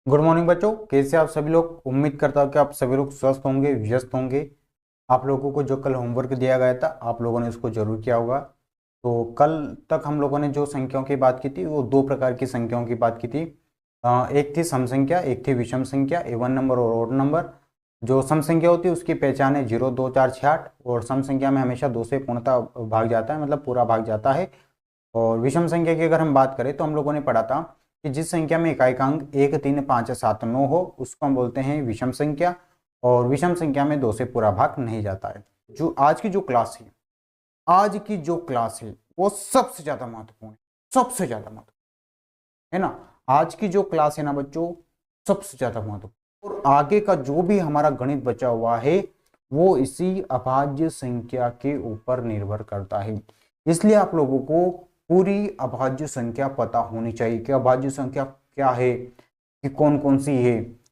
Good morning बच्चों, कैसे आप सभी लोग। उम्मीद करता हूँ कि आप सभी लोग स्वस्थ होंगे, व्यस्त होंगे। आप लोगों को जो कल होमवर्क दिया गया था आप लोगों ने उसको जरूर किया होगा। तो कल तक हम लोगों ने जो संख्याओं की बात की थी वो दो प्रकार की संख्याओं की बात की थी। एक थी सम संख्या, एक थी विषम संख्या, इवन नंबर और ओड नंबर। जो सम संख्या होती है उसकी पहचान है 0, 2, 4, 6, 8। और सम संख्या में हमेशा दो से पूर्णतः भाग जाता है, मतलब पूरा भाग जाता है। और विषम संख्या की अगर हम बात करें तो हम लोगों ने पढ़ा था कि जिस संख्या में इकाई का अंक 1, 3, 5, 7, 9 हो उसको हम बोलते हैं विषम संख्या। और विषम संख्या में दो से पूरा भाग नहीं जाता है। जो आज की जो क्लास है, आज की जो क्लास है वो सबसे ज्यादा महत्वपूर्ण है, सबसे ज्यादा महत्वपूर्ण है ना। आज की जो क्लास है ना बच्चों, सबसे ज्यादा महत्वपूर्ण। और आगे का जो भी हमारा गणित बचा हुआ है वो इसी अभाज्य संख्या के ऊपर निर्भर करता है। इसलिए आप लोगों को पूरी अभाज्य संख्या पता होनी चाहिए कि अभाज्य संख्या क्या है, कि कौन कौन सी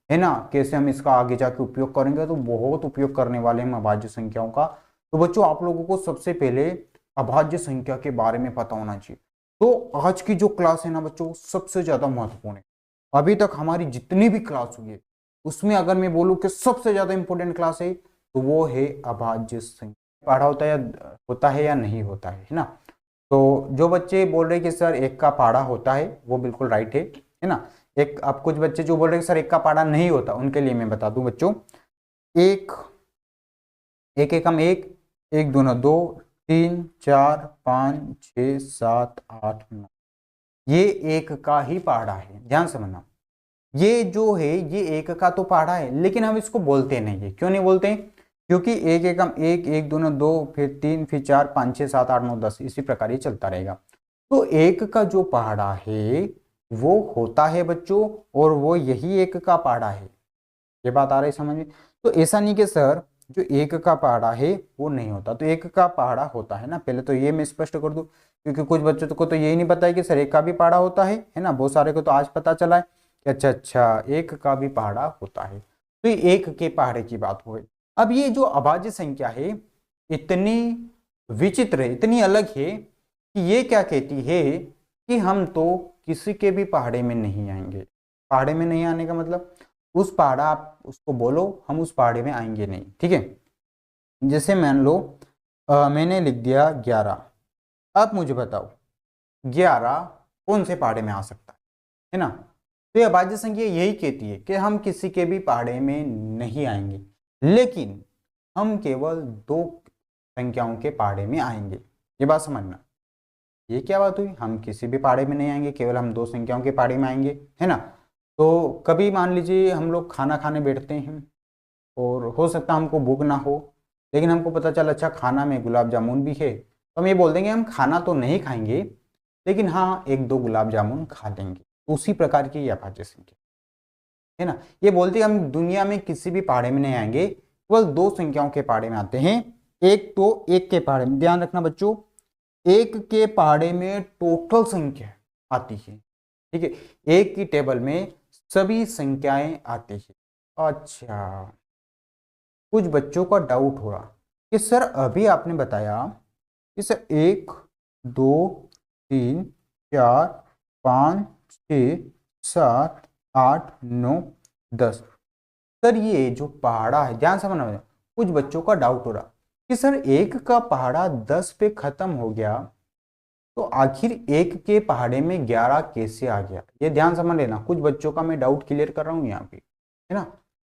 है ना। कैसे हम इसका आगे जाके उपयोग करेंगे, तो बहुत उपयोग करने वाले हम अभाज्य संख्याओं का। तो बच्चों आप लोगों को सबसे पहले अभाज्य संख्या के बारे में पता होना चाहिए। तो आज की जो क्लास है ना बच्चों, सबसे ज्यादा महत्वपूर्ण है। अभी तक हमारी जितनी भी क्लास हुई है उसमें अगर मैं बोलूं कि सबसे ज्यादा इंपॉर्टेंट क्लास है तो वो है अभाज्य संख्या। पढ़ा होता है या नहीं होता है ना। तो जो बच्चे बोल रहे हैं कि सर एक का पाढ़ा होता है, वो बिल्कुल राइट है ना। एक अब कुछ बच्चे जो बोल रहे हैं सर एक का पाढ़ा नहीं होता, उनके लिए मैं बता दूं बच्चों। एक एक एकम एक, एक दूना दो, 3, 4, 5, 6, 7, 8, 9, ये एक का ही पहाड़ा है। ध्यान से समझना, ये जो है ये एक का तो पहाड़ा है, लेकिन हम इसको बोलते नहीं है। क्यों नहीं बोलते हैं? क्योंकि एक एकम एक, एक दूना दो, फिर 3, फिर 4, 5, 6, 7, 8, 9, 10, इसी प्रकार ये चलता रहेगा। तो एक का जो पहाड़ा है वो होता है बच्चों, और वो यही एक का पहाड़ा है। ये बात आ रही समझ में? तो ऐसा नहीं कि सर जो एक का पहाड़ा है वो नहीं होता, तो एक का पहाड़ा होता है ना। पहले तो ये मैं स्पष्ट कर दूं, क्योंकि कुछ बच्चों को तो यही नहीं पता है कि सर एक का भी पहाड़ा होता है ना। बहुत सारे को तो आज पता चला है कि अच्छा अच्छा एक का भी पहाड़ा होता है। तो ये एक के पहाड़े की बात हुई। अब ये जो अभाज्य संख्या है इतनी विचित्र है, इतनी अलग है कि ये क्या कहती है कि हम तो किसी के भी पहाड़े में नहीं आएंगे। पहाड़े में नहीं आने का मतलब उस पहाड़ा, आप उसको बोलो हम उस पहाड़े में आएंगे नहीं, ठीक है। जैसे मान लो मैंने लिख दिया 11। अब मुझे बताओ 11 कौन से पहाड़े में आ सकता है ना। तो ये अभाज्य संख्या यही कहती है कि हम किसी के भी पहाड़े में नहीं आएंगे, लेकिन हम केवल दो संख्याओं के पहाड़े में आएंगे। ये बात समझना, ये क्या बात हुई? हम किसी भी पहाड़े में नहीं आएंगे, केवल हम दो संख्याओं के पहाड़े में आएंगे, है ना। तो कभी मान लीजिए हम लोग खाना खाने बैठते हैं और हो सकता है हमको भूख ना हो, लेकिन हमको पता चला अच्छा खाना में गुलाब जामुन भी है, तो हम ये बोल देंगे हम खाना तो नहीं खाएंगे, लेकिन हाँ एक दो गुलाब जामुन खा लेंगे। उसी प्रकार की यह अभाज्य संख्या है ना। ये बोलते हैं हम दुनिया में किसी भी पहाड़े में नहीं आएंगे, केवल दो संख्याओं के पहाड़े में आते हैं। एक तो एक के पहाड़े में, ध्यान रखना बच्चों, एक के पहाड़े में टोटल संख्या आती है, ठीक है। एक की टेबल में सभी संख्याएं आती है। अच्छा, कुछ बच्चों का डाउट हो रहा कि सर अभी आपने बताया कि सर 1, 2, 3, 4, 5, 6, 7, 8, 9, 10। सर ये जो पहाड़ा है, ध्यान से समझना, कुछ बच्चों का डाउट हो रहा कि सर एक का पहाड़ा 10 पे खत्म हो गया, तो आखिर एक के पहाड़े में 11 कैसे आ गया? ये ध्यान समझ लेना, कुछ बच्चों का मैं डाउट क्लियर कर रहा हूँ यहाँ पे, है ना।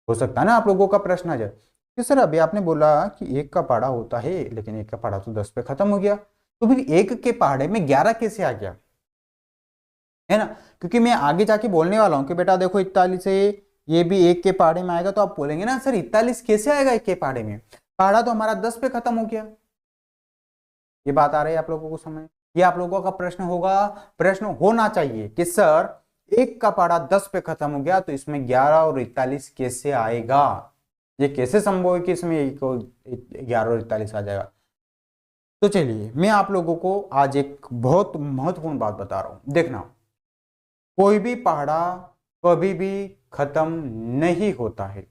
हो सकता है ना आप लोगों का प्रश्न आ जाए कि सर अभी आपने बोला कि एक का पहाड़ा होता है, लेकिन एक का पहाड़ा तो 10 पे खत्म हो गया, तो फिर एक के पहाड़े में 11 कैसे आ गया, है ना। क्योंकि मैं आगे जाके बोलने वाला हूं कि बेटा देखो 41 है, ये भी एक के पहाड़े में आएगा, तो आप बोलेंगे ना सर 41 कैसे आएगा एक के पहाड़े में, पहाड़ा तो हमारा 10 पे खत्म हो गया। ये बात आ रही है आप लोगों को समझ? ये आप लोगों का प्रश्न होगा, प्रश्न होना चाहिए कि सर एक का पहाड़ा 10 पे खत्म हो गया, तो इसमें 11 और 41 कैसे आएगा? ये कैसे संभव है कि इसमें 11 और 41 आ जाएगा? तो चलिए मैं आप लोगों को आज एक बहुत महत्वपूर्ण बात बता रहा हूं, देखना। कोई भी पहाड़ा कभी भी खत्म नहीं होता है।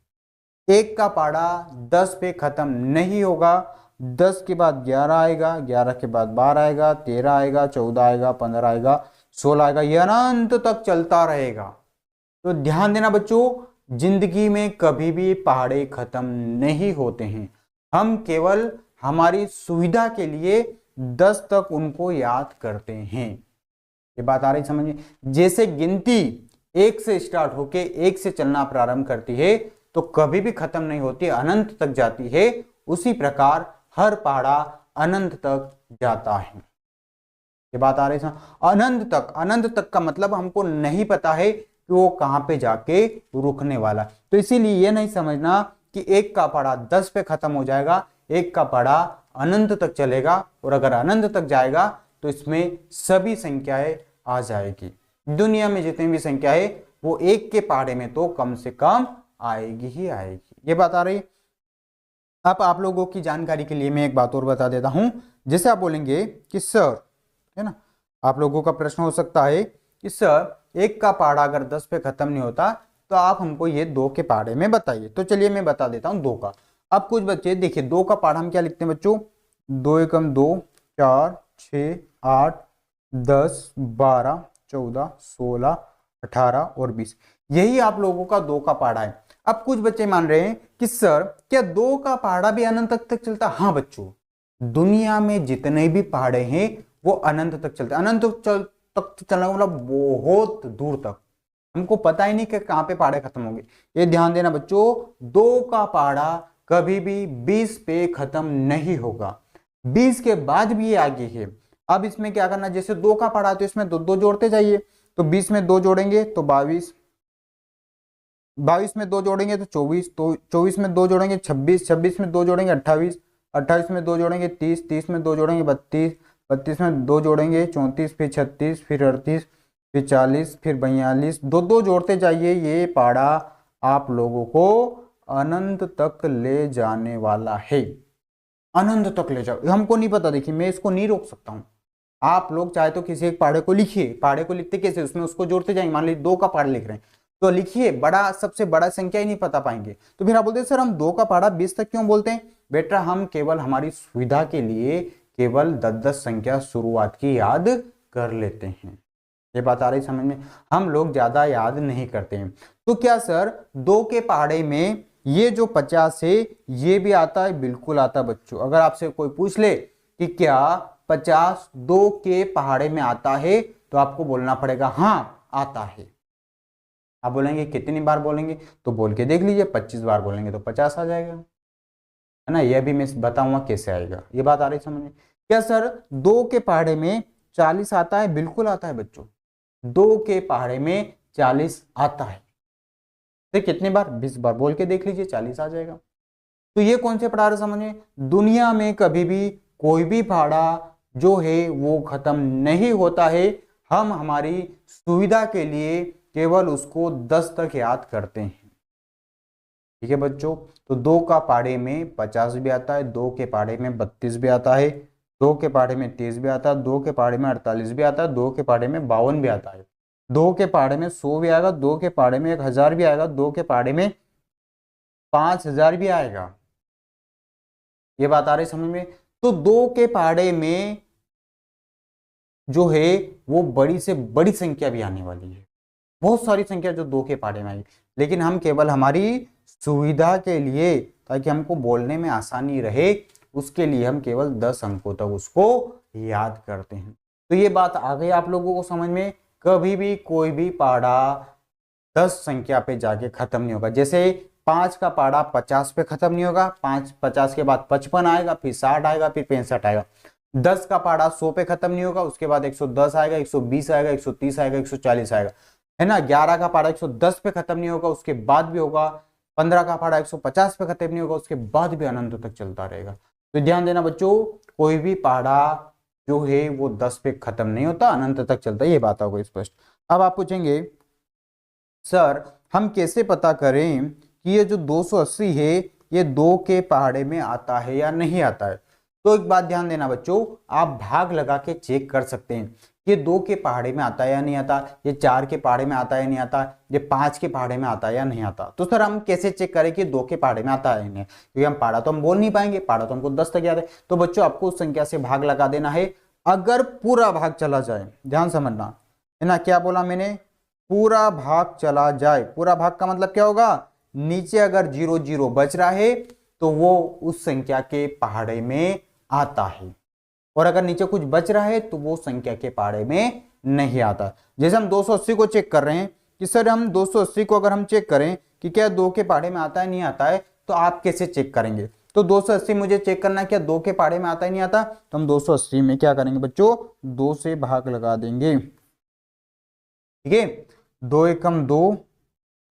एक का पाड़ा 10 पे खत्म नहीं होगा। 10 के बाद 11 आएगा, 11 के बाद 12 आएगा, 13 आएगा, 14 आएगा, 15 आएगा, 16 आएगा, ये अनंत तक चलता रहेगा। तो ध्यान देना बच्चों, जिंदगी में कभी भी पहाड़े खत्म नहीं होते हैं। हम केवल हमारी सुविधा के लिए 10 तक उनको याद करते हैं। ये बात आ रही समझ में? जैसे गिनती 1 से स्टार्ट होके 1 से चलना प्रारंभ करती है तो कभी भी खत्म नहीं होती, अनंत तक जाती है। उसी प्रकार हर पहाड़ा अनंत तक जाता है। ये बात आ रही है? अनंत तक, अनंत तक का मतलब हमको नहीं पता है कि वो कहां पे जाके रुकने वाला। तो इसीलिए ये नहीं समझना कि एक का पहाड़ा 10 पे खत्म हो जाएगा, एक का पहाड़ा अनंत तक चलेगा, और अगर अनंत तक जाएगा तो इसमें सभी संख्याएं आ जाएगी। दुनिया में जितनी भी संख्या है वो एक के पहाड़े में तो कम से कम आएगी ही आएगी। ये बात आ रही। अब आप लोगों की जानकारी के लिए मैं एक बात और बता देता हूं। जैसे आप बोलेंगे कि सर, है ना, आप लोगों का प्रश्न हो सकता है कि सर एक का पहाड़ा अगर 10 पे खत्म नहीं होता तो आप हमको ये 2 के पहाड़े में बताइए। तो चलिए मैं बता देता हूं 2 का। अब कुछ बच्चे देखिए 2 का पहाड़ा हम क्या लिखते हैं बच्चों, 2 एकम 2, 4, 6, 8, 10, 12, 14, 16, 18 और 20, यही आप लोगों का 2 का पहाड़ा है। अब कुछ बच्चे मान रहे हैं कि सर क्या 2 का पहाड़ा भी अनंत तक चलता? हाँ बच्चों, दुनिया में जितने भी पहाड़े हैं वो अनंत तक चलते हैं। अनंत तक चलना मतलब बहुत दूर तक, हमको पता ही नहीं कि कहां पे पहाड़े खत्म होंगे। ये ध्यान देना बच्चों, 2 का पहाड़ा कभी भी 20 पे खत्म नहीं होगा, 20 के बाद भी ये आगे है। अब इसमें क्या करना, जैसे 2 का पहाड़ा तो इसमें 2 जोड़ते जाइए। तो 20 में 2 जोड़ेंगे तो 22, 22 में 2 जोड़ेंगे तो 24, तो 24 में 2 जोड़ेंगे 26, 26 में 2 जोड़ेंगे 28, 28 में 2 जोड़ेंगे 30, 30 में 2 जोड़ेंगे 32, 32 में 2 जोड़ेंगे 34, फिर 36, फिर 38, फिर 40, फिर 42, 2 जोड़ते जाइए। ये पहाड़ा आप लोगों को अनंत तक ले जाने वाला है, अनंत तक ले जाओ। हमको नहीं पता, देखिए मैं इसको नहीं रोक सकता हूं। आप लोग चाहे तो किसी एक पहाड़े को लिखिए, पहाड़े को लिखते कैसे, उसमें उसको जोड़ते जाएंगे। मान लीजिए 2 का पहाड़ा लिख रहे हैं तो लिखिए, बड़ा सबसे बड़ा संख्या ही नहीं पता पाएंगे तो फिर आप बोलते हैं सर हम 2 का पहाड़ा 20 तक क्यों बोलते हैं? बेटा हम केवल हमारी सुविधा के लिए केवल 10-10 संख्या शुरुआत की याद कर लेते हैं। ये बात आ रही समझ में? हम लोग ज्यादा याद नहीं करते हैं। तो क्या सर 2 के पहाड़े में ये जो 50 है ये भी आता है? बिल्कुल आता है बच्चों। अगर आपसे कोई पूछ ले कि क्या 50 2 के पहाड़े में आता है तो आपको बोलना पड़ेगा हाँ आता है। आप बोलेंगे कितनी बार बोलेंगे, तो बोल के देख लीजिए, 25 बार बोलेंगे तो 50 आ जाएगा, है ना। यह भी मैं बताऊंगा कैसे आएगा। ये बात आ रही समझ में? क्या सर 2 के पहाड़े में 40 आता है? बिल्कुल आता है बच्चों, 2 के पहाड़े में 40 आता है। तो कितनी बार? 20 बार बोल के देख लीजिए, 40 आ जाएगा। तो ये कौन से पहाड़ समझे? दुनिया में कभी भी कोई भी पहाड़ा जो है वो खत्म नहीं होता है। हम हमारी सुविधा के लिए केवल उसको 10 तक याद करते हैं। ठीक है बच्चों, तो 2 का पहाड़े में 50 भी आता है, 2 के पहाड़े में 32 भी आता है, 2 के पहाड़े में 30 भी आता है, 2 के पहाड़े में 48 भी आता है, 2 के पहाड़े में 52 भी आता है, 2 के पहाड़े में 100 भी आएगा, 2 के पहाड़े में 1000 भी आएगा, 2 के पहाड़े में 5000 भी आएगा। ये बात आ रही समझ में? तो 2 के पहाड़े में जो है वो बड़ी से बड़ी संख्या भी आने वाली है, बहुत सारी संख्या जो 2 के पहाड़े में आएगी। लेकिन हम केवल हमारी सुविधा के लिए, ताकि हमको बोलने में आसानी रहे, उसके लिए हम केवल 10 अंकों तक उसको याद करते हैं। तो ये बात आ गई आप लोगों को समझ में? कभी भी कोई भी पहाड़ा 10 संख्या पे जाके खत्म नहीं होगा। जैसे 5 का पहाड़ा 50 पे खत्म नहीं होगा, 50 के बाद 55 आएगा, फिर 60 आएगा, फिर 65 आएगा। 10 का पहाड़ा 100 पे खत्म नहीं होगा, उसके बाद 110 आएगा, 120 आएगा, 130 आएगा, 140 आएगा, है ना। 11 का पहाड़ा 110 पे खत्म नहीं होगा, उसके बाद भी होगा। 15 का पहाड़ा 150 पे खत्म नहीं होगा, उसके बाद भी अनंत तक चलता रहेगा। तो ध्यान देना बच्चों, कोई भी पहाड़ा जो है वो 10 पे खत्म नहीं होता, अनंत तक चलता है। ये बात होगी स्पष्ट। अब आप पूछेंगे सर हम कैसे पता करें कि ये जो 280 है ये 2 के पहाड़े में आता है या नहीं आता है? तो एक बात ध्यान देना बच्चों, आप भाग लगा के चेक कर सकते हैं ये 2 के पहाड़े में आता है या नहीं आता, ये 4 के पहाड़े में आता है या नहीं आता, ये 5 के पहाड़े में आता है या नहीं आता। तो सर हम कैसे चेक करें कि 2 के पहाड़े में आता है या नहीं? क्योंकि हम पहाड़ा तो हम बोल नहीं पाएंगे, पहाड़ा तो हमको 10 तक याद है। तो बच्चों आपको उस संख्या से भाग लगा देना है। अगर पूरा भाग चला जाए, ध्यान समझना, है ना, क्या बोला मैंने, पूरा भाग चला जाए, पूरा भाग का मतलब क्या होगा, नीचे अगर 0 0 बच रहा है तो वो उस संख्या के पहाड़े में आता है, और अगर नीचे कुछ बच रहा है तो वो संख्या के पहाड़े में नहीं आता। जैसे हम 280 को चेक कर रहे हैं कि सर हम 280 को अगर हम चेक करें कि क्या 2 के पहाड़े में आता है नहीं आता है, तो आप कैसे चेक करेंगे, तो 280 मुझे चेक करना है क्या 2 के पहाड़े में आता है नहीं आता, तो हम 280 में क्या करेंगे बच्चों, 2 से भाग लगा देंगे, ठीक है। 2 एकम 2,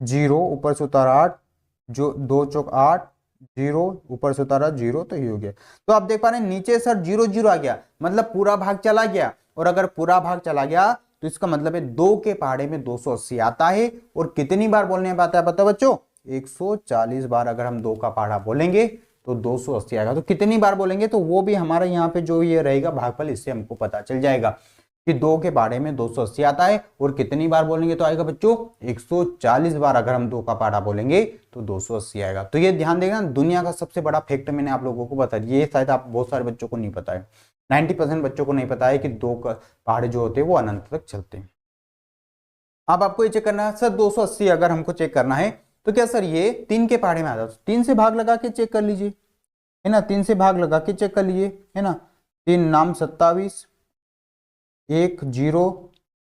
0 ऊपर से उतारा 8, जो 2 चौक 8, 0 ऊपर से उतारा 0, तो ये हो गया। तो आप देख पा रहे हैं नीचे सर 0 0 आ गया, मतलब पूरा भाग चला गया, और अगर पूरा भाग चला गया तो इसका मतलब है 2 के पहाड़े में 280 आता है, और कितनी बार बोलने में आता है पता बच्चों, 140 बार। अगर हम 2 का पहाड़ा बोलेंगे तो 280 आएगा, तो कितनी बार बोलेंगे तो वो भी हमारा यहाँ पे जो ये रहेगा भागफल, इससे हमको पता चल जाएगा कि 2 के पहाड़े में 280 आता है, और कितनी बार बोलेंगे तो आएगा बच्चों 140 बार। अगर हम 2 का पहाड़ा बोलेंगे तो 280 आएगा। तो ये ध्यान देगा, दुनिया का सबसे बड़ा फैक्ट मैंने आप लोगों को बता दिया, ये शायद आप बहुत सारे बच्चों को नहीं पता है, 90% बच्चों को नहीं पता है कि 2 का पहाड़े जो होते हैं वो अनंत तक चलते हैं। अब आपको ये चेक करना है सर 280 अगर हमको चेक करना है तो क्या सर ये 3 के पहाड़े में आता है, 3 से भाग लगा के चेक कर लीजिए, है ना, 3 से भाग लगा के चेक कर लीजिए, है ना, 3 नाम 27, 1 0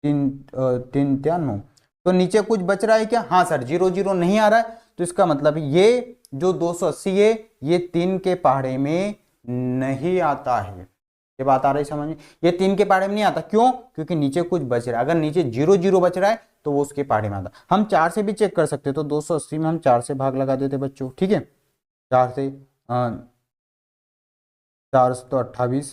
3 3 9, तो नीचे कुछ बच रहा है क्या, हाँ सर 0 0 नहीं आ रहा है, तो इसका मतलब ये जो 280 है ये 3 के पहाड़े में नहीं आता है। ये बात आ रही समझ में, ये 3 के पहाड़े में नहीं आता, क्यों, क्योंकि नीचे कुछ बच रहा है। अगर नीचे 0 0 बच रहा है तो वो उसके पहाड़े में आता। हम 4 से भी चेक कर सकते, तो 280 में हम 4 से भाग लगा देते बच्चों, ठीक है, 4 से 4 तो 28,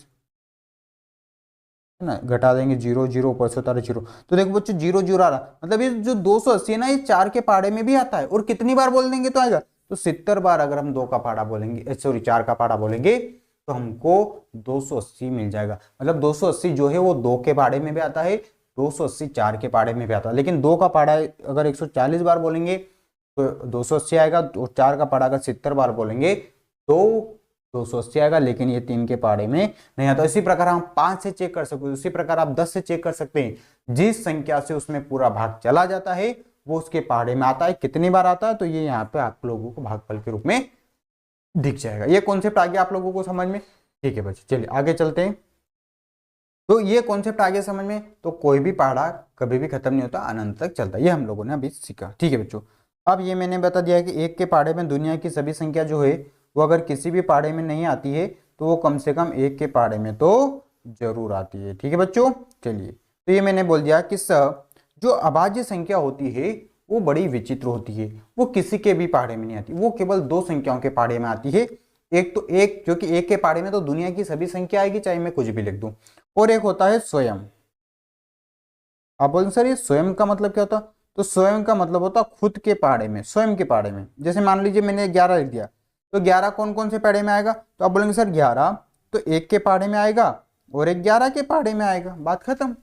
है ना, घटा देंगे 0 0 ऊपर से उतारे 0, तो देखो बच्चों 0 0 आ रहा, मतलब ये जो 280 है ना ये 4 के पहाड़े में भी आता है, और कितनी बार बोल देंगे तो आएगा, तो 70 बार अगर हम 2 का पहाड़ा बोलेंगे, सॉरी 4 का पहाड़ा बोलेंगे तो हमको 280 मिल जाएगा। मतलब 280 जो है वो 2 के पहाड़े में भी आता है, 280 4 के पहाड़े में भी आता है, लेकिन 2 का पहाड़ा अगर 140 बार बोलेंगे तो 280 आएगा, तो 4 का पहाड़ा अगर 70 बार बोलेंगे तो 280 आएगा, लेकिन ये 3 के पहाड़े में नहीं आता। इसी प्रकार हम 5 से चेक कर सकते हैं, उसी प्रकार आप 10 से चेक कर सकते हैं, जिस संख्या से उसमें पूरा भाग चला जाता है वो उसके पहाड़े में आता है, कितनी बार आता है, तो ये यहाँ पे आप लोगों को भागफल के रूप में दिख जाएगा। ये कॉन्सेप्ट आ गया आप लोगों को समझ में, ठीक है बच्चे, चलिए आगे चलते हैं। तो ये कॉन्सेप्ट आ गया समझ में, तो कोई भी पहाड़ा कभी भी खत्म नहीं होता, अनंत तक चलता है, ये हम लोगों ने अभी सीखा, ठीक है बच्चों। अब ये मैंने बता दिया कि 1 के पहाड़े में दुनिया की सभी संख्या जो है वो अगर किसी भी पहाड़े में नहीं आती है तो वो कम से कम 1 के पहाड़े में तो जरूर आती है, ठीक है बच्चों। चलिए, तो ये मैंने बोल दिया कि जो अभाज्य संख्या होती है वो बड़ी विचित्र होती है, वो किसी के भी पहाड़े में नहीं आती, वो केवल 2 संख्याओं के पहाड़े में आती है। एक तो एक जो कि 1 के पहाड़े में तो दुनिया की सभी संख्या आएगी, चाहे मैं कुछ भी लिख दूं, और एक होता है स्वयं। आप बोलेंगे सर ये स्वयं का मतलब क्या होता, तो स्वयं का मतलब होता खुद के पहाड़े में, स्वयं के पहाड़े में। जैसे मान लीजिए मैंने 11 लिख दिया, तो 11 कौन कौन से पहाड़े में आएगा, तो आप बोलेंगे सर 11 तो 1 के पहाड़े में आएगा और एक 11 के पहाड़े में आएगा, बात खत्म।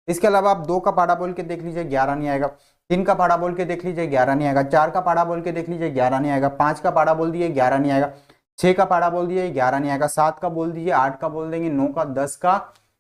इसके अलावा आप 2 का पहाड़ा बोल के देख लीजिए 11 नहीं आएगा, 3 का पहाड़ा बोल के देख लीजिए 11 नहीं आएगा, 4 का पहाड़ा बोल के देख लीजिए 11 नहीं आएगा, 5 का पहाड़ा बोल दिए 11 नहीं आएगा, 6 का पहाड़ा बोल दिए 11 नहीं आएगा, 7 का बोल दीजिए, 8 का बोल देंगे, 9 का 10 का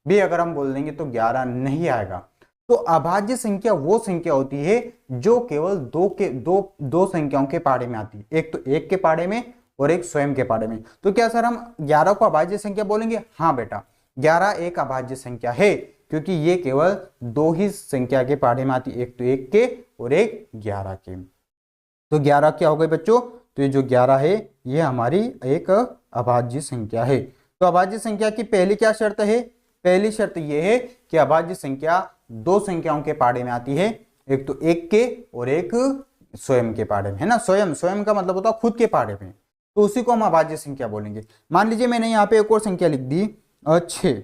भी अगर हम बोल देंगे तो 11 नहीं आएगा। तो अभाज्य संख्या वो संख्या होती है जो केवल दो संख्याओं के पहाड़े में आती है, एक तो 1 के पहाड़े में और एक स्वयं के पहाड़े में। तो क्या सर हम 11 को अभाज्य संख्या बोलेंगे, हाँ बेटा 11 एक अभाज्य संख्या है, क्योंकि ये केवल 2 ही संख्या के पहाड़े में आती है, एक तो 1 के और एक 11 के। तो 11 क्या हो गए बच्चों, तो ये जो 11 है ये हमारी एक अभाज्य संख्या है। तो अभाज्य संख्या की पहली क्या शर्त है, पहली शर्त ये है कि अभाज्य संख्या 2 संख्याओं के पहाड़े में आती है, एक तो 1 के और एक स्वयं के पहाड़े में, है ना। स्वयं का मतलब होता है खुद के पहाड़े में, तो उसी को हम अभाज्य संख्या बोलेंगे। मान लीजिए मैंने यहाँ पे एक और संख्या लिख दी 6,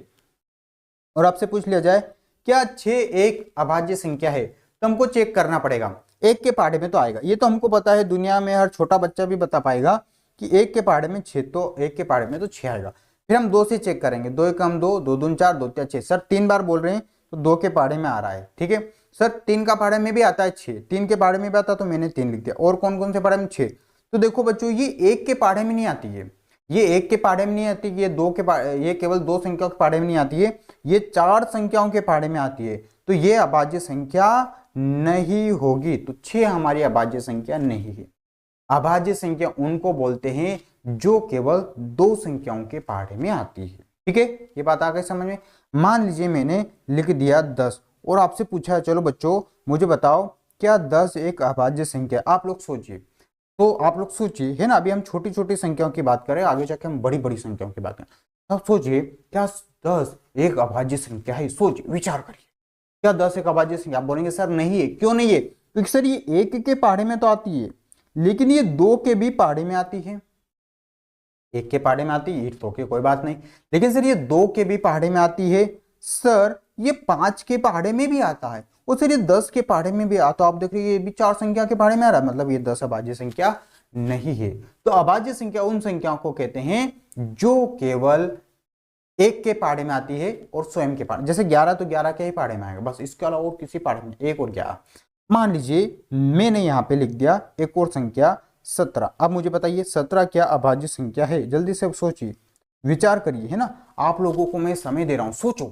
और आपसे पूछ लिया जाए क्या 6 एक अभाज्य संख्या है, तो हमको चेक करना पड़ेगा 1 के पहाड़े में तो आएगा, ये तो हमको पता है, दुनिया में हर छोटा बच्चा भी बता पाएगा कि 1 के पहाड़े में 6, तो 1 के पहाड़े में तो 6 आएगा। फिर हम 2 से चेक करेंगे, 2 एकम 2, 2 दूनी 4, 2 तिया 6, सर 3 बार बोल रहे हैं तो 2 के पहाड़े में आ रहा है, ठीक है सर। 3 का पहाड़े में भी आता है 6, 3 के पहाड़े में भी आता है, तो मैंने 3 लिख दिया। और कौन कौन से पहाड़े में 6, तो देखो बच्चों ये 1 के पहाड़े में नहीं आती है, ये 1 के पहाड़े में नहीं आती, ये केवल 2 संख्याओं के पहाड़े में नहीं आती है, ये 4 संख्याओं के पहाड़े में आती है। तो ये अभाज्य संख्या नहीं होगी, तो 6 हमारी अभाज्य संख्या नहीं है। अभाज्य संख्या उनको बोलते हैं जो केवल 2 संख्याओं के पहाड़े में आती है। ठीक है, ये बात आ गई समझ में। मान लीजिए मैंने लिख दिया 10 और आपसे पूछा है चलो बच्चों मुझे बताओ क्या 10 एक अभाज्य संख्या? आप लोग सोचिए, तो आप लोग सोचिए, है ना, अभी हम छोटी छोटी संख्याओं की बात करें, आगे जाके हम बड़ी बड़ी संख्याओं की बात करें। अब सोचिए क्या 10 एक अभाज्य संख्या है? सोचिए, विचार करिए, क्या 10 एक अभाज्य संख्या? आप बोलेंगे सर नहीं है, क्यों नहीं है? क्योंकि सर ये 1 के पहाड़े में तो आती है, लेकिन ये 2 के भी पहाड़े में आती है। 1 के पहाड़े में आती है, तो के कोई बात नहीं, लेकिन सर ये 2 के भी पहाड़े में आती है, सर ये 5 के पहाड़े में भी आता है, और सर ये 10 के पहाड़े में भी आता है। आप देख रहे ये भी 4 संख्या के पहाड़े में आ रहा है, मतलब ये 10 अभाज्य संख्या नहीं है। तो अभाज्य संख्या उन संख्याओं को कहते हैं जो केवल 1 के पहाड़े में आती है और स्वयं के पहाड़े, जैसे 11 तो 11 के ही पहाड़े में आएगा, बस इसके अलावा और किसी पहाड़े में 1 और 11। मान लीजिए मैंने यहाँ पे लिख दिया एक और संख्या 17। अब मुझे बताइए 17 क्या अभाज्य संख्या है? जल्दी से सोचिए, विचार करिए, है ना, आप लोगों को मैं समय दे रहा हूं, सोचो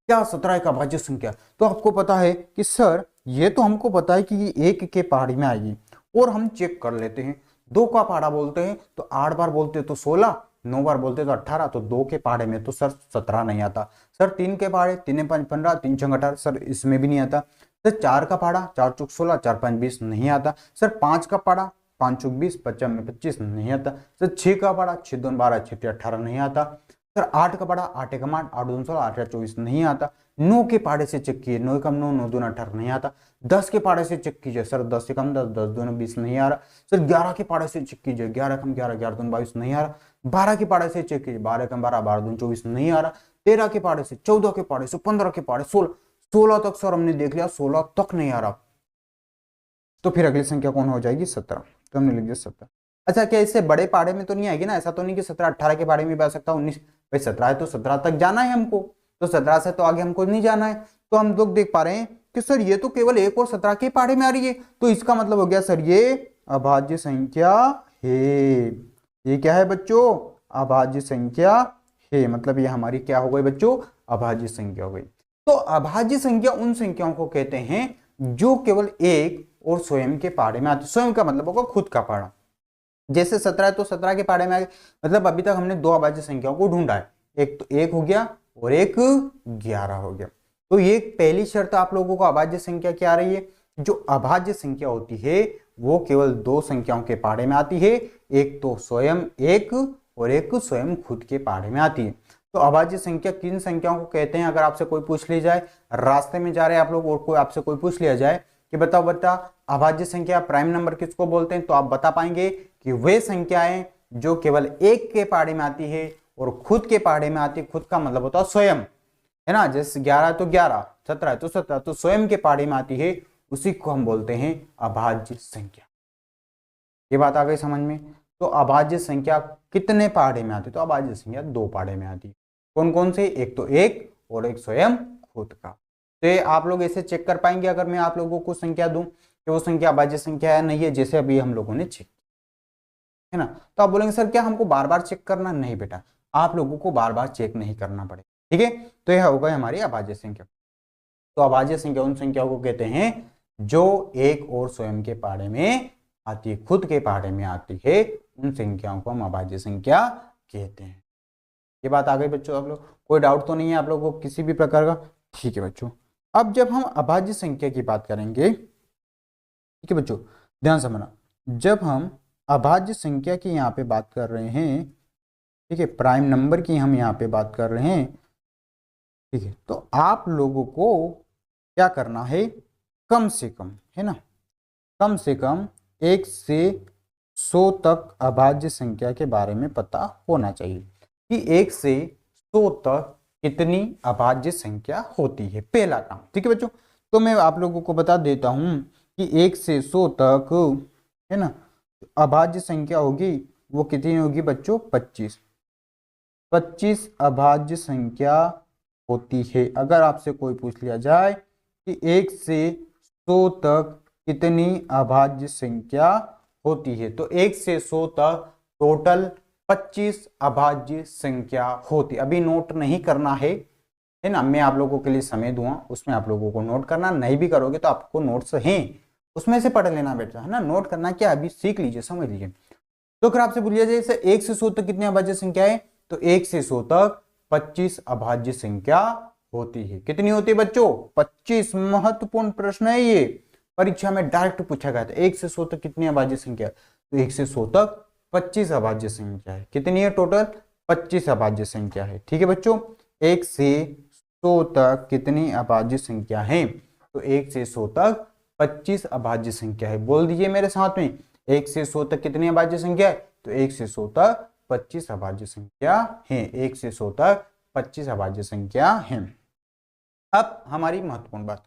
क्या 17 एक अभाज्य संख्या? तो आपको पता है कि सर ये तो हमको पता है कि ये 1 के पहाड़े में आएगी, और हम चेक कर लेते हैं 2 का पहाड़ा बोलते हैं तो 8 बार बोलते तो 16, 9 बार बोलते तो 18, तो 2 के पहाड़े में तो सर 17 नहीं आता। सर 3 के पहाड़े, 3 5 15, 3 6 18, सर इसमें भी नहीं आता। सर 4 का पहाड़ा, 4 चौक 16, 4 5 20 नहीं आता। सर 5 का पहाड़ा, 5 चौक 20, 55 में 25 नहीं आता। सर 6 का पहाड़ा, 6 2 12, 6 3 18 नहीं आता। सर 8 का पहाड़ा, 8 1 8, 8 2 16, 8 24 नहीं आता। 9 के पहाड़े से चेक कीजिए, 9 कम 9, 9 2 18 नहीं आता। 10 के पहाड़े से चेक कीजिए, सर 10 से कम 10, 10 2 20 नहीं आ रहा। सर 11 के पहाड़े से चेक कीजिए, 11 कम 11, 11 2 22 नहीं आ रहा। 12 के पहाड़े से चेक कीजिए, 12 कम 12, 12 2 24 नहीं आ रहा। 13 के पहाड़े से, 14 के पहाड़े से, 15 के पहाड़े, 16, 16 तक सर हमने देख लिया, 16 तक नहीं आ रहा। तो फिर अगली संख्या कौन हो जाएगी? 17। तो हमने लिख दिया 17। अच्छा, क्या इससे बड़े पहाड़े में तो नहीं आएगी ना? ऐसा तो नहीं कि 17 18 के पहाड़े में भी आ सकता, 19, भाई 17 है तो 17 तक जाना है हमको, तो 17 से तो आगे हमको नहीं जाना है। तो हम लोग देख पा रहे हैं कि सर ये तो केवल 1 और 17 के पहाड़े में आ रही है, तो इसका मतलब हो गया सर ये अभाज्य संख्या है। ये क्या है बच्चों? अभाज्य संख्या है, मतलब ये हमारी क्या हो गई बच्चों? अभाज्य संख्या हो गई। तो अभाज्य संख्या उन संख्याओं को कहते हैं जो केवल 1 और स्वयं के पहाड़े में आती। स्वयं का मतलब होगा खुद का पहाड़ा। जैसे 17 है तो 17 के पहाड़े में आ गए, मतलब अभी तक हमने 2 अभाज्य संख्याओं को ढूंढा है, एक तो 1 हो गया और एक 11 हो गया। तो ये पहली शर्त आप लोगों को अभाज्य संख्या क्या आ रही है? जो अभाज्य संख्या होती है वो केवल 2 संख्याओं के पहाड़े में आती है, एक तो स्वयं 1 और एक स्वयं खुद के पहाड़े में आती है। तो अभाज्य संख्या किन संख्याओं को कहते हैं? अगर आपसे कोई पूछ ली जाए, रास्ते में जा रहे हैं आप लोग और कोई आपसे कोई पूछ लिया जाए कि बताओ बेटा अभाज्य संख्या प्राइम नंबर किसको बोलते हैं, तो आप बता पाएंगे कि वे संख्याएं जो केवल 1 के पहाड़े में आती है और खुद के पहाड़े में आती है। खुद का मतलब होता है स्वयं, है ना, जैसे 11 है तो 11, 17 है तो 17, तो स्वयं के पहाड़े में आती है, उसी को हम बोलते हैं अभाज्य संख्या। ये बात आ गई समझ में? तो अभाज्य संख्या कितने पहाड़े में आती है? तो अभाज्य संख्या 2 पहाड़े में आती है। कौन कौन से? एक तो 1 और एक स्वयं खुद का। तो ये आप लोग ऐसे चेक कर पाएंगे अगर मैं आप लोगों को संख्या दूं कि वो संख्या अभाज्य संख्या है नहीं है, जैसे अभी हम लोगों ने चेक, है ना। तो आप बोलेंगे सर क्या हमको बार बार चेक करना? नहीं बेटा, आप लोगों को बार बार चेक नहीं करना पड़ेगा, ठीक है। तो यह होगा हमारी अभाज्य संख्या। तो अभाज्य संख्या उन संख्याओं को कहते हैं जो 1 और स्वयं के पहाड़े में आती है, खुद के पहाड़े में आती है, उन संख्याओं को हम अभाज्य संख्या कहते हैं। ये बात आ गई बच्चों? आप लोग कोई डाउट तो नहीं है आप लोगों को किसी भी प्रकार का? ठीक है बच्चों, अब जब हम अभाज्य संख्या की बात करेंगे, ठीक है बच्चों, ध्यान समझना, जब हम अभाज्य संख्या की यहाँ पे बात कर रहे हैं, ठीक है, प्राइम नंबर की हम यहाँ पे बात कर रहे हैं, ठीक है, तो आप लोगों को क्या करना है? कम से कम, है ना, कम से कम 1 से 100 तक अभाज्य संख्या के बारे में पता होना चाहिए कि 1 से 100 तक कितनी अभाज्य संख्या होती है, पहला काम, ठीक है बच्चों। तो मैं आप लोगों को बता देता हूं कि 1 से 100 तक, है ना, अभाज्य संख्या होगी वो कितनी होगी बच्चों? 25। 25 अभाज्य संख्या होती है। अगर आपसे कोई पूछ लिया जाए कि 1 से 100 तक कितनी अभाज्य संख्या होती है, तो 1 से 100 तक टोटल 25 अभाज्य संख्या होती। अभी नोट नहीं करना है, है ना, मैं आप लोगों के लिए समय दूंगा, उसमें आप लोगों को नोट करना, नहीं भी करोगे तो आपको नोट्स हैं उसमें से पढ़ लेना बेटा, है ना। नोट करना क्या अभी सीख लीजिए, समझ लीजिए। तो अगर आपसे बोलिए जैसे 1 से 100 तक कितनी अभाज्य संख्या है, तो 1 से 100 तक 25 अभाज्य संख्या होती है। कितनी होती है बच्चों? 25। महत्वपूर्ण प्रश्न है ये, परीक्षा में डायरेक्ट पूछा गया था। 1 से 100 तक कितनी अभाज्य संख्या? तो 1 से 100 तक 25 अभाज्य संख्या है। कितनी है टोटल? 25 अभाज्य संख्या है। ठीक है बच्चों, 1 से 100 तक कितनी अभाज्य संख्या है? तो 1 से 100 तक 25 अभाज्य संख्या है। बोल दीजिए मेरे साथ में, 1 से 100 तक कितनी अभाज्य संख्या है? तो 1 से 100 तक 25 अभाज्य संख्या है। 1 से 100 तक 25 अभाज्य संख्या है। अब हमारी महत्वपूर्ण बात,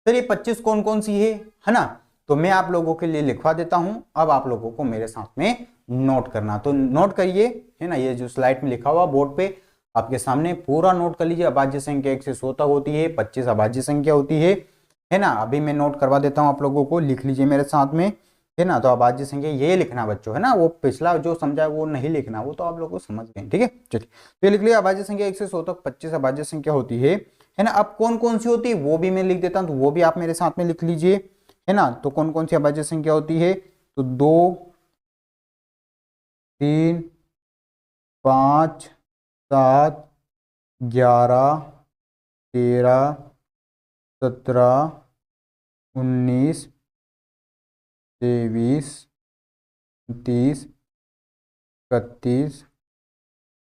सर ये 25 कौन कौन सी है ना, तो मैं आप लोगों के लिए लिखवा देता हूं। अब आप लोगों को मेरे साथ में नोट करना, तो नोट करिए, है ना। ये जो स्लाइड में लिखा हुआ बोर्ड पे आपके सामने पूरा नोट कर लीजिए। अभाज्य संख्या 1 से 100 तक होती है, 25 अभाज्य संख्या होती है ना। अभी मैं नोट करवा देता हूं आप लोगों को, लिख लीजिए मेरे साथ में, है ना। तो अभाज्य संख्या ये लिखना बच्चों, है ना। वो पिछला जो समझा वो नहीं लिखना, वो तो आप लोग को समझ गए, ठीक है। चलिए तो ये लिख लिया, अभाज्य संख्या 1 से 100 तक 25 अभाज्य संख्या होती है ना। अब कौन कौन सी होती है वो भी मैं लिख देता हूं, तो वो भी आप मेरे साथ में लिख लीजिए, है ना। तो कौन कौन सी अभाज्य संख्या होती है? तो 2, 3, 5, 7, 11, 13, 17, 19, 23, 29, 31,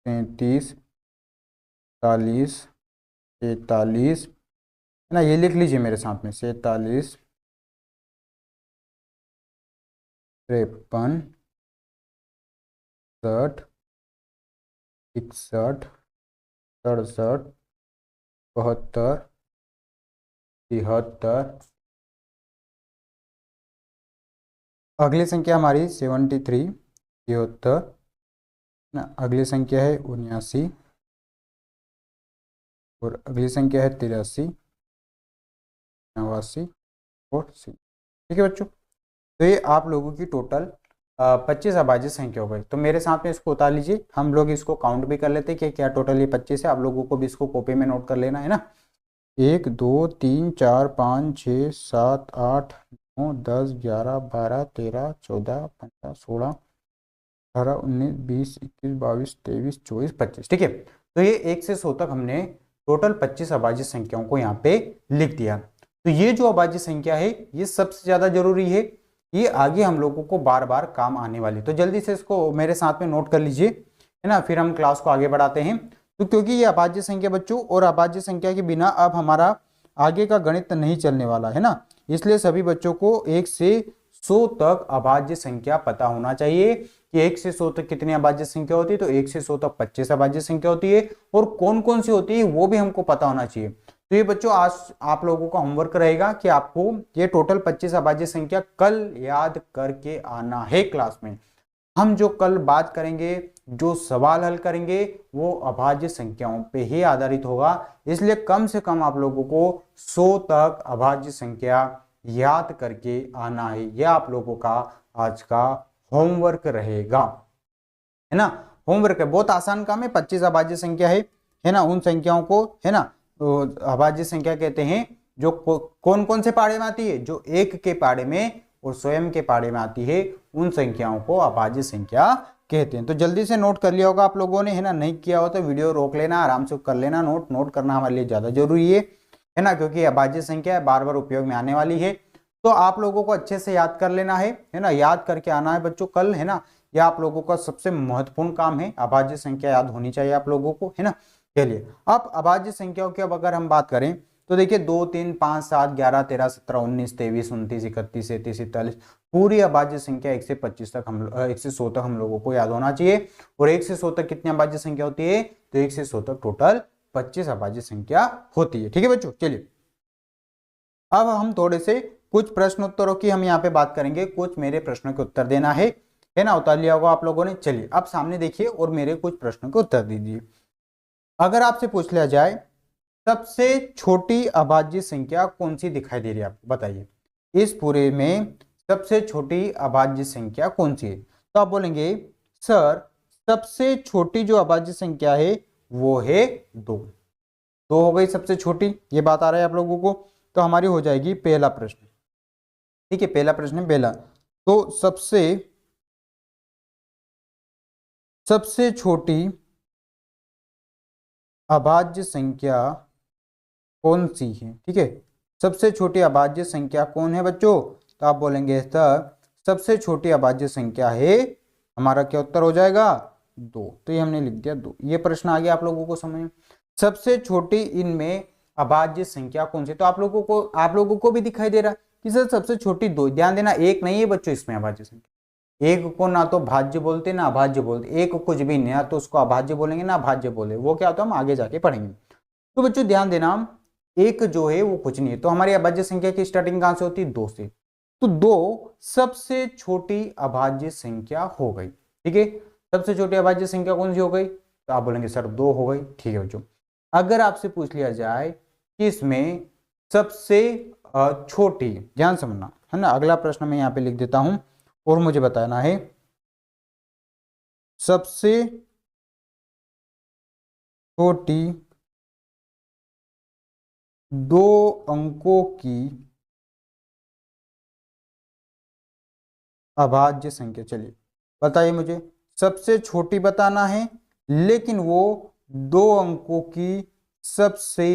33, 40, 43, है ना। ये लिख लीजिए मेरे साथ में, 47, 53, 60, 61, 67, 72, 73। अगली संख्या हमारी 73, 73 ना। अगली संख्या है 79 और अगली संख्या है 83, 89 और 80। ठीक है बच्चों, तो ये आप लोगों की टोटल 25 अभाज्य संख्या हो गई। तो मेरे साथ में इसको उतार लीजिए, हम लोग इसको काउंट भी कर लेते हैं कि क्या टोटल ये 25 है। आप लोगों को भी इसको कॉपी में नोट कर लेना, है ना। 1 2 3 4 5 6 7 8 9 10 11 12 13 14 15 16 18 19 20 21 22 23 24 25। ठीक है, तो ये 1 से 100 तक हमने टोटल 25 अभाज्य संख्याओं को यहाँ पे लिख दिया। तो ये जो अभाज्य संख्या है ये सबसे ज्यादा जरूरी है, ये आगे हम लोगों को बार बार काम आने वाली। तो जल्दी से इसको मेरे साथ में नोट कर लीजिए, है ना, फिर हम क्लास को आगे बढ़ाते हैं। तो क्योंकि ये अभाज्य संख्या बच्चों, और अभाज्य संख्या के बिना अब हमारा आगे का गणित नहीं चलने वाला, है ना। इसलिए सभी बच्चों को 1 से 100 तक अभाज्य संख्या पता होना चाहिए कि 1 से 100 तक कितनी अभाज्य संख्या होती है। तो 1 से 100 तक 25 अभाज्य संख्या होती है, और कौन कौन सी होती है वो भी हमको पता होना चाहिए। तो ये बच्चों आज आप लोगों का होमवर्क रहेगा कि आपको ये टोटल 25 अभाज्य संख्या कल याद करके आना है क्लास में। हम जो कल बात करेंगे, जो सवाल हल करेंगे, वो अभाज्य संख्याओं पे ही आधारित होगा। इसलिए कम से कम आप लोगों को 100 तक अभाज्य संख्या याद करके आना है। यह आप लोगों का आज का होमवर्क रहेगा, है ना। होमवर्क है, बहुत आसान काम है। 25 अभाज्य संख्या है ना। उन संख्याओं को, है ना, अभाज्य संख्या कहते हैं जो कौन कौन से पाड़े में आती है, जो एक के पाड़े में और स्वयं के पाड़े में आती है, उन संख्याओं को अभाज्य संख्या कहते हैं। तो जल्दी से नोट कर लिया होगा आप लोगों ने, है ना। नहीं किया हो तो वीडियो रोक लेना, आराम से कर लेना नोट। नोट करना हमारे लिए ज्यादा जरूरी है ना, क्योंकि अभाज्य संख्या बार बार उपयोग में आने वाली है। तो आप लोगों को अच्छे से याद कर लेना है ना, याद करके आना है बच्चों कल, है ना। यह आप लोगों का सबसे महत्वपूर्ण काम है, अभाज्य संख्या याद होनी चाहिए आप लोगों को, है ना। चलिए अब अभाज्य संख्याओं की अब अगर हम बात करें तो देखिए 2 3 5 7 11 13 17 19 23 29 31 33 44 पूरी अभाज्य संख्या 1 से 25 तक हम 1 से 100 तक हम लोगों को याद होना चाहिए। और 1 से 100 तक कितनी अभाज्य संख्या होती है? तो 1 से 100 तक टोटल 25 अभाज्य संख्या होती है। ठीक है बच्चों, चलिए अब हम थोड़े से कुछ प्रश्नोत्तरों की हम यहाँ पे बात करेंगे। कुछ मेरे प्रश्नों के उत्तर देना है ना। उतार लिया होगा आप लोगों ने। चलिए अब सामने देखिए और मेरे कुछ प्रश्नों के उत्तर दीजिए। अगर आपसे पूछ लिया जाए सबसे छोटी अभाज्य संख्या कौन सी दिखाई दे रही है आपको, बताइए इस पूरे में सबसे छोटी अभाज्य संख्या कौन सी है? तो आप बोलेंगे सर सबसे छोटी जो अभाज्य संख्या है वो है 2। दो हो गई सबसे छोटी, ये बात आ रहा है आप लोगों को। तो हमारी हो जाएगी पहला प्रश्न, ठीक है, पहला प्रश्न पहला। तो सबसे छोटी अभाज्य संख्या कौन सी है, ठीक है, सबसे छोटी अभाज्य संख्या कौन है बच्चों? तो आप बोलेंगे सर सबसे छोटी अभाज्य संख्या है, हमारा क्या उत्तर हो जाएगा? दो। तो ये हमने लिख दिया दो। ये प्रश्न आ गया आप लोगों को समझ में। सबसे छोटी इनमें अभाज्य संख्या कौन सी? तो आप लोगों को भी दिखाई दे रहा कि सर सबसे छोटी दो, ध्यान देना एक नहीं है बच्चों इसमें अभाज्य संख्या। एक को ना तो भाज्य बोलते ना अभाज्य बोलते, एक कुछ भी नहीं, तो उसको अभाज्य बोलेंगे ना अभाज्य बोले, वो क्या होता है हम आगे जाके पढ़ेंगे। तो बच्चों ध्यान देना, एक जो है वो कुछ नहीं है। तो हमारी अभाज्य संख्या की स्टार्टिंग कहां से होती है? दो से। तो दो सबसे छोटी अभाज्य संख्या हो गई, ठीक है। सबसे छोटी अभाज्य संख्या कौन सी हो गई? तो आप बोलेंगे सर दो हो गई, ठीक है बच्चों। अगर आपसे पूछ लिया जाए कि इसमें सबसे छोटी, ध्यान समझना है ना, अगला प्रश्न मैं यहां पे लिख देता हूं और मुझे बताना है सबसे छोटी दो अंकों की अभाज्य संख्या। चलिए बताइए मुझे, सबसे छोटी बताना है लेकिन वो दो अंकों की सबसे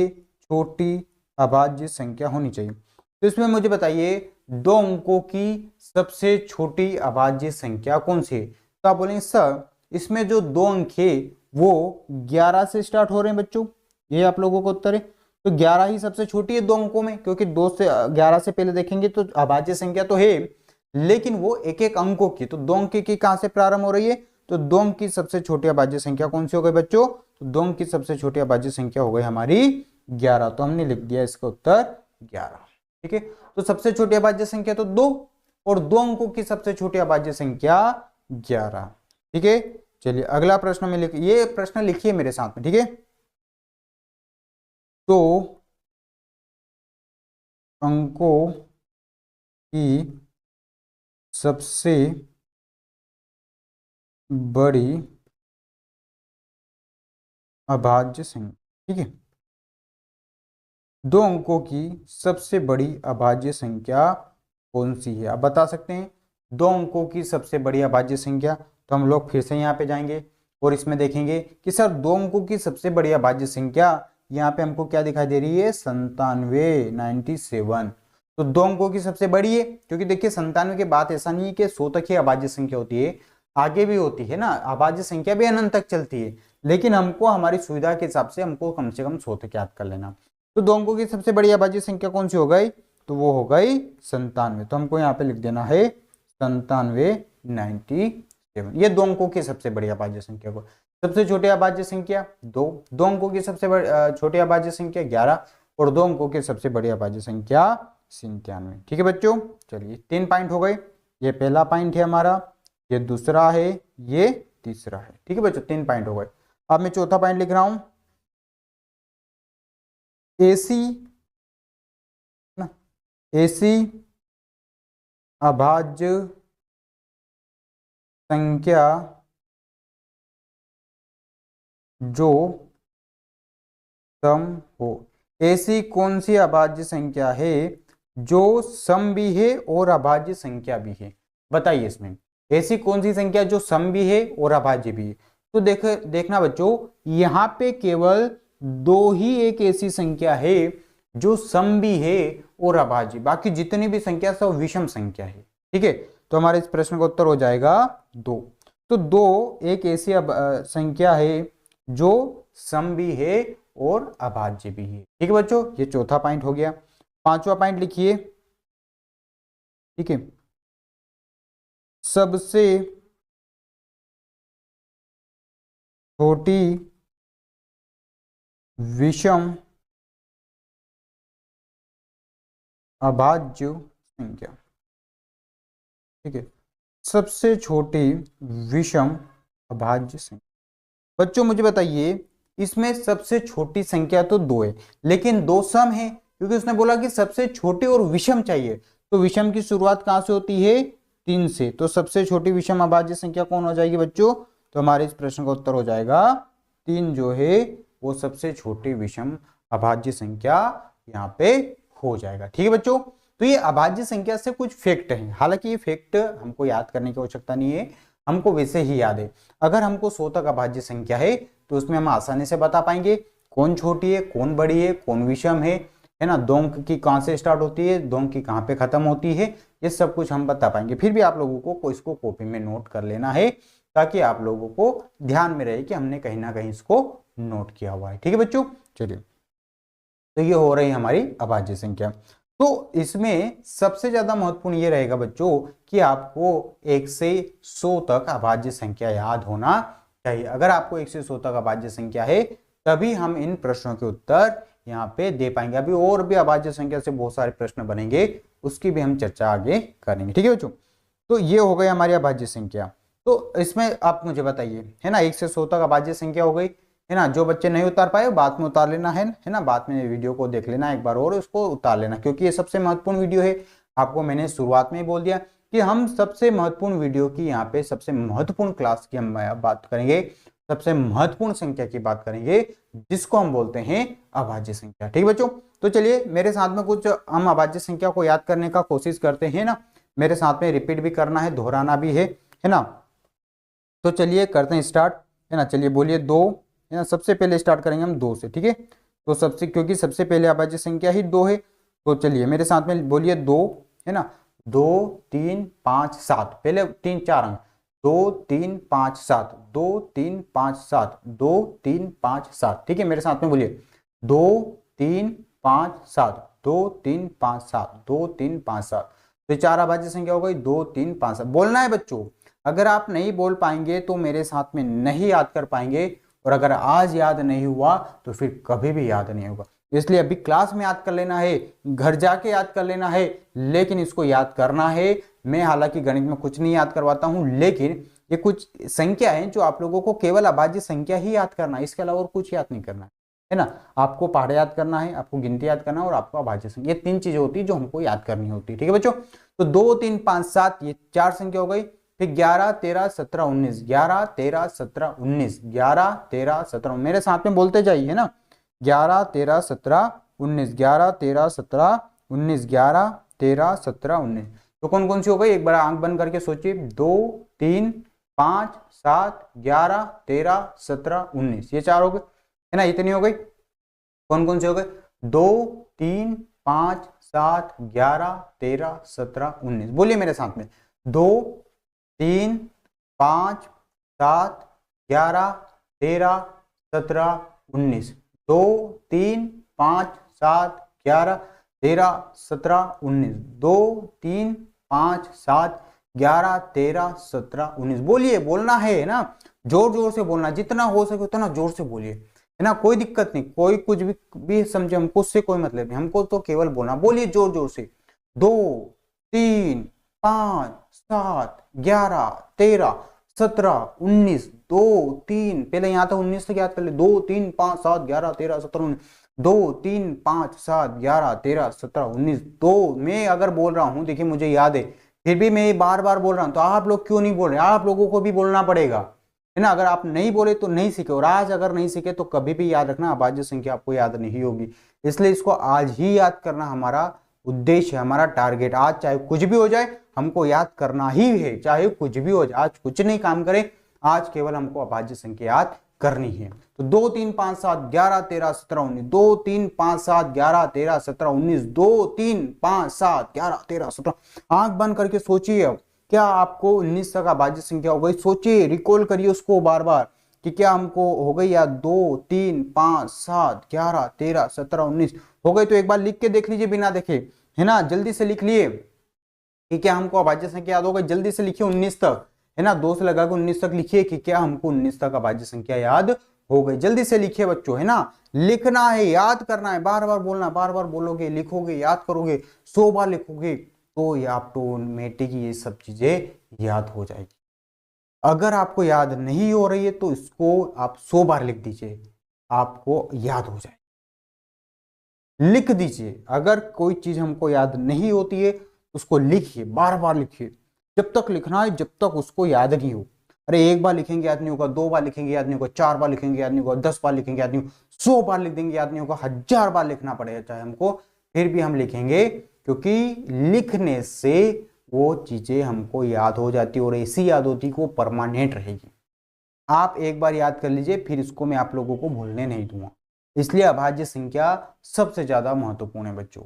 छोटी अभाज्य संख्या होनी चाहिए। तो इसमें मुझे बताइए दो अंकों की सबसे छोटी अभाज्य संख्या कौन सी है? तो आप बोलेंगे सर इसमें जो दो अंक है वो 11 से स्टार्ट हो रहे हैं बच्चों, ये आप लोगों को उत्तर है। तो 11 ही सबसे छोटी है दो अंकों में, क्योंकि 2 से 11 से पहले देखेंगे तो अभाज्य संख्या तो है लेकिन वो एक एक अंकों की, तो दो अंक की कहां से प्रारंभ हो रही है? तो दो अंक की सबसे छोटी अभाज्य संख्या कौन सी हो गई बच्चों? तो दो अंक की सबसे छोटी अभाज्य संख्या हो गई हमारी 11। तो हमने लिख दिया इसका उत्तर 11, ठीक है। तो सबसे छोटी अभाज्य संख्या तो दो और दो अंकों की सबसे छोटी अभाज्य संख्या 11, ठीक है। चलिए अगला प्रश्न में ये प्रश्न लिखिए मेरे साथ में, ठीक है। तो अंकों की सबसे बड़ी अभाज्य संख्या, ठीक है, दो अंकों की सबसे बड़ी अभाज्य संख्या कौन सी है? आप बता सकते हैं दो अंकों की सबसे बड़ी अभाज्य संख्या। तो हम लोग फिर से यहाँ पे जाएंगे और इसमें देखेंगे कि सर दो अंकों की सबसे बड़ी अभाज्य संख्या यहाँ पे हमको क्या दिखाई दे रही है? 97, 97। तो दो अंकों की सबसे बड़ी है, क्योंकि देखिए 97 के बाद ऐसा नहीं है कि 100 तक ही अभाज्य संख्या होती है, आगे भी होती है ना, अभाज्य संख्या भी अनंत तक चलती है, लेकिन हमको हमारी सुविधा के हिसाब से हमको कम से कम 100 तक याद कर लेना। तो दो अंकों की सबसे बड़ी अभाज्य संख्या कौन सी हो गई? तो वो हो गई 97। तो हमको यहाँ पे लिख देना है 97, 97। ये दो अंकों की सबसे बड़ी अभाज्य संख्या को, सबसे छोटी अभाज्य संख्या दो, दो अंकों की सबसे छोटी अभाज्य संख्या 11 और दो अंकों की सबसे बड़ी अभाज्य संख्या 97, ठीक है बच्चों। चलिए 3 पॉइंट हो गए, ये पहला पॉइंट है हमारा, ये दूसरा है, ये तीसरा है, ठीक है बच्चों, 3 पॉइंट हो गए। अब मैं चौथा पॉइंट लिख रहा हूं, ऐसी अभाज्य संख्या जो सम हो। ऐसी कौन सी अभाज्य संख्या है जो सम भी है और अभाज्य संख्या भी है? बताइए इसमें ऐसी कौन सी संख्या जो सम भी है और अभाज्य भी है? तो देखना बच्चों, यहां पे केवल दो ही एक ऐसी संख्या है जो सम भी है और अभाज्य, बाकी जितनी भी संख्या सब विषम संख्या है, ठीक है। तो हमारे इस प्रश्न का उत्तर हो जाएगा दो। तो दो एक ऐसी संख्या है जो सम भी है और अभाज्य भी है, ठीक है बच्चों, ये चौथा पॉइंट हो गया। पांचवा पॉइंट लिखिए, ठीक है, सबसे छोटी विषम अभाज्य संख्या, ठीक है, सबसे छोटी विषम अभाज्य संख्या। बच्चों मुझे बताइए इसमें सबसे छोटी संख्या तो दो है लेकिन दो सम है, क्योंकि उसने बोला कि सबसे छोटी और विषम चाहिए, तो विषम की शुरुआत कहां से होती है? 3 से। तो सबसे छोटी विषम अभाज्य संख्या कौन हो जाएगी बच्चों? तो हमारे इस प्रश्न का उत्तर हो जाएगा 3 जो है वो सबसे छोटी विषम अभाज्य संख्या यहाँ पे हो जाएगा। ठीक है बच्चों, तो ये अभाज्य संख्या से कुछ फैक्ट हैं, हालांकि ये फैक्ट हमको याद करने की आवश्यकता नहीं है, हमको वैसे ही याद है। अगर हमको 100 तक अभाज्य संख्या है तो उसमें हम आसानी से बता पाएंगे कौन छोटी है, कौन बड़ी है, कौन विषम है ना, 2 अंक की कहां से स्टार्ट होती है, 2 अंक की कहां पे खत्म होती है, ये सब कुछ हम बता पाएंगे। फिर भी आप लोगों को इसको कॉपी में नोट कर लेना है ताकि आप लोगों को ध्यान में रहे कि हमने कहीं ना कहीं इसको नोट किया हुआ है। ठीक है बच्चों, चलिए, तो ये हो रही हमारी अभाज्य संख्या। तो इसमें सबसे ज्यादा महत्वपूर्ण ये रहेगा बच्चों कि आपको 1 से 100 तक अभाज्य संख्या याद होना चाहिए। अगर आपको 1 से 100 तक अभाज्य संख्या है तभी हम इन प्रश्नों के उत्तर यहाँ पे दे पाएंगे। अभी और भी अभाज्य संख्या से बहुत सारे प्रश्न बनेंगे, उसकी भी हम चर्चा आगे करेंगे। ठीक है बच्चों, तो ये हो गई हमारी अभाज्य संख्या। तो इसमें आप मुझे बताइए, है ना, 1 से 100 तक अभाज्य संख्या हो गई, है ना। जो बच्चे नहीं उतार पाए बाद में उतार लेना है ना, बाद में वीडियो को देख लेना एक बार और उसको उतार लेना, क्योंकि ये सबसे महत्वपूर्ण वीडियो है। आपको मैंने शुरुआत में ही बोल दिया कि हम सबसे महत्वपूर्ण वीडियो की यहाँ पे सबसे महत्वपूर्ण क्लास की हम बात करेंगे, सबसे महत्वपूर्ण संख्या की बात करेंगे जिसको हम बोलते हैं अभाज्य संख्या। ठीक बच्चों, तो चलिए मेरे साथ में कुछ हम अभाज्य संख्या को याद करने का कोशिश करते हैं ना, मेरे साथ में रिपीट भी करना है, दोहराना भी है ना। तो चलिए करते हैं स्टार्ट, है ना। चलिए बोलिए 2, है ना। सबसे पहले स्टार्ट करेंगे हम 2 से, ठीक है। तो सबसे, क्योंकि सबसे पहले अभाज्य संख्या ही 2 है, तो चलिए मेरे साथ में बोलिए 2, है ना। 2 3 5 7, पहले 3 4 अंक, 2 3 5 7, 2 3 5 7, 2 3 5 7, ठीक है। मेरे साथ में बोलिए 2 3 5 7, 2 3 5 7, 2 3 5 7। तो 4 अभाज्य संख्या हो गई, 2 3 5 7। बोलना है बच्चों, अगर आप नहीं बोल पाएंगे तो मेरे साथ में नहीं याद कर पाएंगे, और अगर आज याद नहीं हुआ तो फिर कभी भी याद नहीं होगा। इसलिए अभी क्लास में याद कर लेना है, घर जाके याद कर लेना है, लेकिन इसको याद करना है। मैं हालांकि गणित में कुछ नहीं याद करवाता हूं, लेकिन ये कुछ संख्या है जो आप लोगों को केवल अभाज्य संख्या ही याद करना है, इसके अलावा और कुछ याद नहीं करना है ना। आपको पहाड़े याद करना है, आपको गिनती याद करना है, और आपको अभाज्य संख्या, ये 3 चीजें होती है जो हमको याद करनी होती है। ठीक है बच्चों, तो 2 3 5 7 ये 4 संख्या हो गई। फिर 11 13 17 19, 11 13 17 19, 11 13 17, मेरे साथ में बोलते जाइए, है ना। 11 13 17 19, 11 13 17 19, 11 13 17 19। तो कौन कौन सी हो गई, एक बार आंख बंद करके सोचिए। 2 3 5 7 11 13 17 19, ये 4 हो गए, है ना। इतनी हो गई। कौन कौन से हो गए, 2 3 5 7 11 13 17 19। बोलिए मेरे साथ में, 2 3 5 7 11 13 17 19, 2 3 5 7 11 13 17 19, 2 3 5 7 11 13 17 19। बोलिए, बोलना है ना, जोर जोर से बोलना, जितना हो सके उतना जोर से बोलिए, है ना। कोई दिक्कत नहीं, कोई कुछ भी समझे, हमको उससे कोई मतलब नहीं, हमको तो केवल बोलना। बोलिए जोर जोर से, 2 3 5 7 11 13 17 19, 2 3, पहले यहां तक 19 तक याद कर ले, 2 3 5 7 11 13 17 19, 2 3 5 7 11 13 17 19। तो मैं अगर बोल रहा हूं, देखिए मुझे याद है, फिर भी मैं बार बार बोल रहा हूं, तो आप लोग क्यों नहीं बोल रहे, आप लोगों को भी बोलना पड़ेगा, है ना। अगर आप नहीं बोले तो नहीं सीखे, और आज अगर नहीं सीखे तो कभी भी याद रखना अभाज्य संख्या आपको याद नहीं होगी। इसलिए इसको आज ही याद करना हमारा उद्देश्य है, हमारा टारगेट। आज चाहे कुछ भी हो जाए हमको याद करना ही है, चाहे कुछ भी हो जाए, आज कुछ नहीं काम करें, आज केवल हमको अभाज्य संख्या याद करनी है। तो 2 3 5 7 11 13 17 19, 2 3 5 7 11 13 17 19, 2 3 5 7 11 13 17। आंख बंद करके सोचिए, अब क्या आपको 19 तक अभाज्य संख्या हो गई, सोचिए, रिकॉल करिए उसको बार बार कि क्या हमको हो गई, या 2 3 5 7 11 13 17 19 हो गई। तो एक बार लिख के देख लीजिए बिना देखे, है ना, जल्दी से लिख लिए कि क्या हमको अभाज्य संख्या याद हो गई। जल्दी से लिखिए 19 तक, है ना, 2 से लगा के 19 तक लिखिए कि क्या हमको 19 तक अभाज्य संख्या याद हो गई। जल्दी से लिखिए बच्चों, है ना, लिखना है, याद करना है, बार बार बोलना, बार बार बोलोगे, लिखोगे, याद करोगे, 100 बार लिखोगे तो ये ऑटोमेटिक ये सब चीजें याद हो जाएगी। अगर आपको याद नहीं हो रही है तो इसको आप 100 बार लिख दीजिए, आपको याद हो जाए। लिख दीजिए, अगर कोई चीज हमको याद नहीं होती है उसको लिखिए, बार बार लिखिए, जब तक लिखना है जब तक उसको याद नहीं हो। अरे एक बार लिखेंगे याद नहीं होगा, 2 बार लिखेंगे याद नहीं होगा, 4 बार लिखेंगे याद नहीं होगा, 10 बार लिखेंगे याद नहीं होगा, 100 बार लिख देंगे याद नहीं होगा, 1000 बार लिखना पड़ेगा चाहे हमको, फिर भी हम लिखेंगे, क्योंकि लिखने से वो चीजें हमको याद हो जाती है और ऐसी याद होती है कि वो परमानेंट रहेगी। आप एक बार याद कर लीजिए, फिर इसको मैं आप लोगों को भूलने नहीं दूंगा। इसलिए अभाज्य संख्या सबसे ज्यादा महत्वपूर्ण है बच्चों।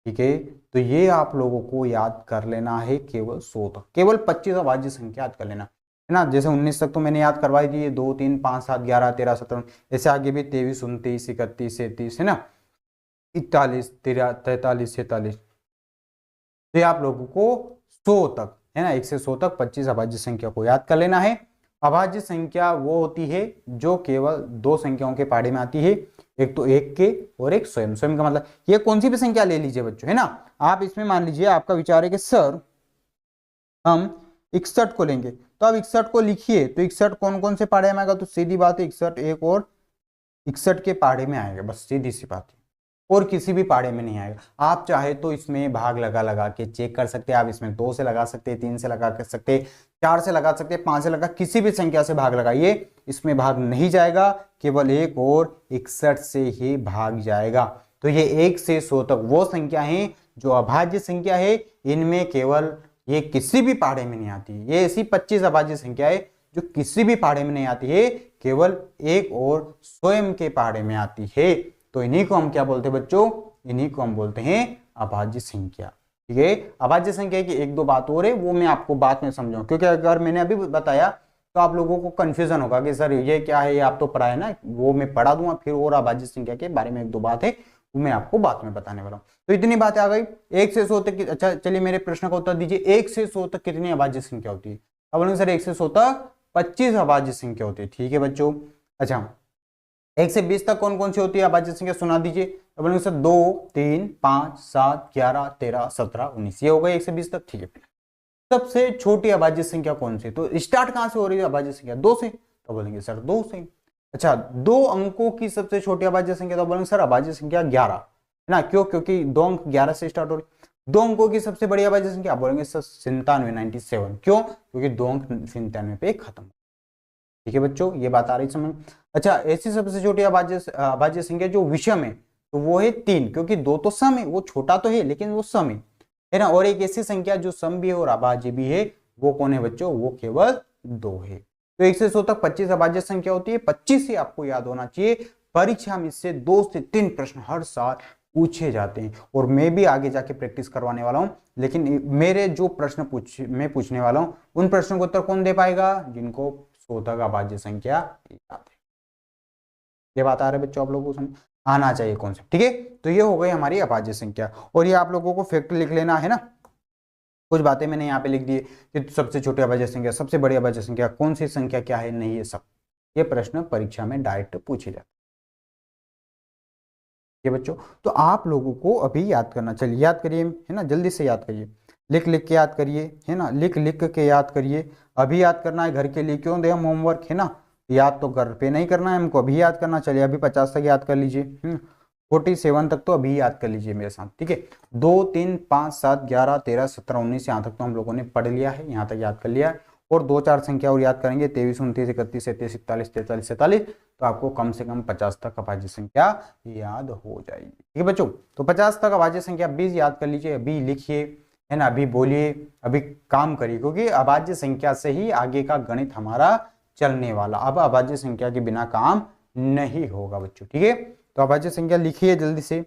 ठीक है, तो ये आप लोगों को याद कर लेना है केवल 100 तक, केवल 25 अभाज्य संख्या याद कर लेना है ना। जैसे 19 तक तो मैंने याद करवाई दी है, 2 3 5 7 11 13 17, ऐसे आगे भी 23 29 31 37 है ना, 41 43 46, तो ये आप लोगों को 100 तक है ना, 1 से 100 तक 25 अभाज्य संख्या को याद कर लेना है। अभाज्य संख्या वो होती है जो केवल 2 संख्याओं के पाड़े में आती है, एक तो एक के और एक स्वयं। स्वयं का मतलब ये कौन सी भी संख्या ले लीजिए बच्चों, है ना। आप इसमें मान लीजिए आपका विचार है कि सर हम 61 को लेंगे, तो आप 61 को लिखिए, तो 61 कौन कौन से पाड़े में आएगा, तो सीधी बात है 61 एक और 61 के पाड़े में आएगा, बस सीधी सी बात है, और किसी भी पाड़े में नहीं आएगा। आप चाहे तो इसमें भाग लगा लगा के चेक कर सकते हैं, आप इसमें 2 से लगा सकते हैं, 3 से लगा कर सकते हैं, 4 से लगा सकते हैं, 5 से लगा, किसी भी संख्या से भाग लगाइए, इसमें भाग नहीं जाएगा, केवल 1 और 61 से ही भाग जाएगा। तो ये 1 से 100 तक वो संख्या है जो अभाज्य संख्या है, इनमें केवल ये किसी भी पाड़े में नहीं आती है। ये ऐसी 25 अभाज्य संख्या है जो किसी भी पाड़े में नहीं आती है, केवल एक और स्वयं के पाड़े में आती है। तो इन्हीं को हम क्या बोलते हैं बच्चों, इन्हीं को हम बोलते हैं अभाज्य संख्या। ठीक है, अभाज्य संख्या की एक दो बात और है, वो मैं आपको बाद में समझाऊं, क्योंकि अगर मैंने अभी बताया तो आप लोगों को कंफ्यूजन होगा कि सर ये क्या है, ये आप तो पढ़ा है ना, वो मैं पढ़ा दूंगा, फिर और अभाज्य संख्या के बारे में एक दो बात है वो मैं आपको बाद में बताने वाला हूँ। तो इतनी बातें आ गई 1 से 100 तक। अच्छा चलिए मेरे प्रश्न का उत्तर दीजिए, 1 से 100 तक कितनी अभाज्य संख्या होती है। अब बोलेंगे सर 1 से 100 तक 25 अभाज्य संख्या होती है। ठीक है बच्चों। अच्छा 1 से 20 तक कौन कौन सी होती है अभाज्य संख्या, सुना दीजिए। तो बोलेंगे सर 2 3 5 7 11 13 17 19, ये हो गई 1 से 20 तक। ठीक है, सबसे छोटी अभाज्य संख्या कौन सी, तो स्टार्ट कहां से हो रही है अभाज्य संख्या, 2 से, तो बोलेंगे सर 2 से। अच्छा 2 अंकों की सबसे छोटी अभाज्य संख्या, तो बोलेंगे सर अभाज्य संख्या 11 है ना, क्यों, क्योंकि 2 अंक 11 से स्टार्ट हो रही। 2 अंकों की सबसे बड़ी अभाज्य संख्या, बोलेंगे सर 97 97, क्यों, क्योंकि 2 अंक 97 पे खत्म। ठीक है बच्चों, ये बात आ रही समझ। अच्छा ऐसी सबसे छोटी अभाज्य संख्या जो विषम है, तो वो है 3, क्योंकि 2 तो सम है, वो छोटा तो है लेकिन वो सम है ना। और एक ऐसी संख्या जो सम भी है और अभाज्य भी है, वो कौन है बच्चों, वो केवल 2 है। तो 1 से 100 तक 25 अभाज्य संख्या होती है, 25 ही आपको याद होना चाहिए। परीक्षा में इससे 2 से 3 प्रश्न हर साल पूछे जाते हैं, और मैं भी आगे जाके प्रैक्टिस करवाने वाला हूं, लेकिन मेरे जो प्रश्न मैं पूछने वाला हूं उन प्रश्नों का उत्तर कौन दे पाएगा, जिनको 100 तक अभाज्य संख्या याद है। ये बात आ रही है बच्चों, आप लोगों को समझ आना चाहिए कॉन्सेप्ट। ठीक है, तो ये हो गई हमारी अभाज्य संख्या, और ये आप लोगों को फैक्ट लिख लेना है ना। कुछ बातें मैंने यहाँ पे लिख दी कि सबसे छोटी अभाज्य संख्या, सबसे बड़ी अभाज्य संख्या, कौन सी संख्या क्या है, नहीं, ये सब ये प्रश्न परीक्षा में डायरेक्ट पूछे जाते हैं बच्चों। तो आप लोगों को अभी याद करना, चलिए याद करिए, है ना, जल्दी से याद करिए, लिख लिख के याद करिए, है ना, लिख लिख के याद करिए। अभी याद करना है घर के लिए, क्यों दे हम होमवर्क, है ना, याद तो घर पे नहीं करना है हमको, अभी याद करना। चलिए अभी 50 तक याद कर लीजिए, 47 तक तो अभी याद कर लीजिए मेरे साथ। ठीक है, 2 3 5 7 11 13 17 19, यहाँ तक तो हम लोगों ने पढ़ लिया है, यहाँ तक याद कर लिया है। और 2-4 संख्या और याद करेंगे, 23 29 31 33 41 43 47, तो आपको कम से कम 50 तक अभाज्य संख्या याद हो जाएगी। ठीक है बच्चों, तो 50 तक अभाज्य संख्या अभी याद कर लीजिए, अभी लिखिए, है ना, अभी बोलिए, अभी काम करिए, क्योंकि अभाज्य संख्या से ही आगे का गणित हमारा चलने वाला। अब अभाज्य संख्या के बिना काम नहीं होगा बच्चों। ठीक है, तो अभाज्य संख्या लिखिए जल्दी से,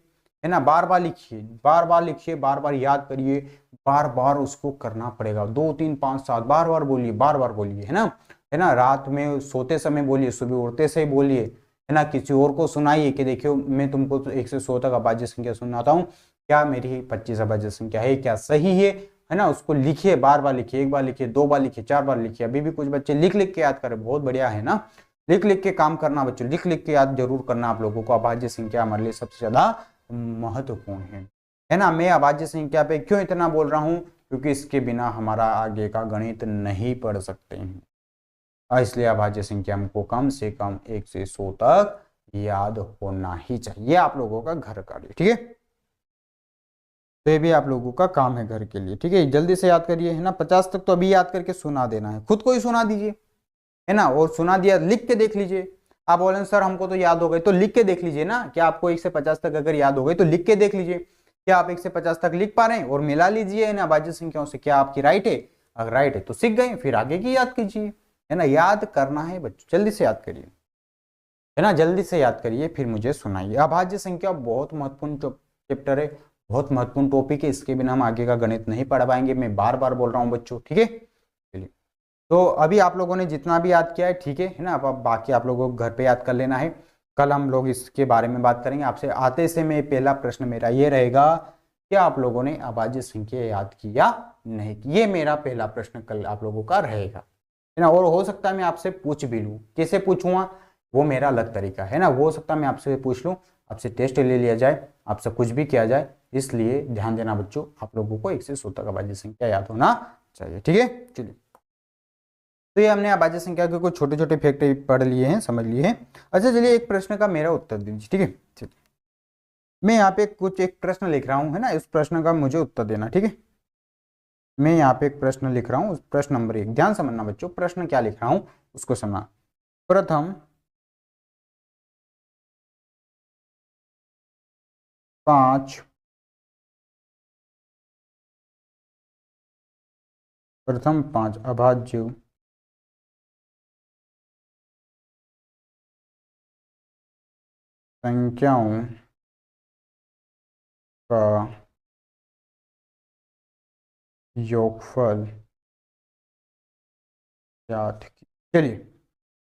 है ना, बार बार लिखिए, बार बार लिखिए, बार बार याद करिए, बार बार उसको करना पड़ेगा। 2 3 5 7 बार बार बोलिए, बार बार बोलिए, है ना, रात में सोते समय बोलिए, सुबह उठते से बोलिए, है ना, किसी और को सुनाइए कि देखियो मैं तुमको 1 से 100 तक अभाज्य संख्या सुनाता हूँ, क्या मेरी 25 अभाज्य संख्या है, क्या सही है ना, उसको लिखिए, बार बार लिखिए, 1 बार लिखिए, 2 बार लिखिए, 4 बार लिखिए। अभी भी कुछ बच्चे लिख लिख के याद करें, बहुत बढ़िया है ना, लिख लिख के काम करना बच्चों, लिख लिख के याद जरूर करना आप लोगों को। अभाज्य संख्या हमारे लिए सबसे ज्यादा महत्वपूर्ण है ना। मैं अभाज्य संख्या पे क्यों इतना बोल रहा हूं, क्योंकि इसके बिना हमारा आगे का गणित नहीं पढ़ सकते हैं, इसलिए अभाज्य संख्या हमको कम से कम 1 से 100 तक याद होना ही चाहिए, आप लोगों का घर कार्य। ठीक है, तो ये भी आप लोगों का काम है घर के लिए। ठीक है, जल्दी से याद करिए, है ना, 50 तक तो अभी याद करके सुना देना है, खुद को ही सुना दीजिए, है ना, और सुना दिया, लिख के देख लीजिए। आप बोलें सर हमको तो याद हो गई, तो लिख के देख लीजिए ना, क्या आपको 1 से 50 तक अगर याद हो गई तो लिख के देख लीजिए, क्या आप 1 से 50 तक लिख पा रहे हैं, और मिला लीजिए इन अभाज्य संख्याओं से, क्या आपकी राइट है? अगर राइट है तो सीख गए, फिर आगे की याद कीजिए, है ना, याद करना है बच्चों, जल्दी से याद करिए, है ना, जल्दी से याद करिए, फिर मुझे सुनाइए। अभाज्य संख्या बहुत महत्वपूर्ण चैप्टर है, बहुत महत्वपूर्ण टॉपिक है, इसके बिना हम आगे का गणित नहीं पढ़ पाएंगे, मैं बार बार बोल रहा हूँ बच्चों, ठीक है। चलिए, तो अभी आप लोगों ने जितना भी याद किया है ठीक है ना, अब बाकी आप लोगों को घर पे याद कर लेना है, कल हम लोग इसके बारे में बात करेंगे। आपसे आते से मैं पहला प्रश्न मेरा ये रहेगा, क्या आप लोगों ने अभाज्य संख्या याद की या नहीं की, ये मेरा पहला प्रश्न कल आप लोगों का रहेगा, है ना। और हो सकता है मैं आपसे पूछ भी लूँ, कैसे पूछूंगा वो मेरा अलग तरीका है ना, वो हो सकता है मैं आपसे पूछ लूँ, आपसे टेस्ट ले लिया जाए, आपसे कुछ भी किया जाए, इसलिए ध्यान देना बच्चों, आप लोगों को 1 से 100 तक अभाज्य संख्या याद होना चाहिए, ठीक है। चलिए, तो ये हमने अभाज्य संख्या के कुछ छोटे छोटे फैक्ट पढ़ लिए हैं, समझ लिए हैं। अच्छा चलिए, एक प्रश्न का मेरा उत्तर दीजिए, ठीक है। चलिए, मैं यहाँ पे कुछ एक प्रश्न लिख रहा हूँ, है ना, इस प्रश्न का मुझे उत्तर देना, ठीक है। मैं यहाँ पे एक प्रश्न लिख रहा हूँ, प्रश्न नंबर 1, ध्यान समझना बच्चों, प्रश्न क्या लिख रहा हूँ उसको समझना। प्रथम 5 अभाज्य संख्याओं का योगफल याद कीजिए। चलिए,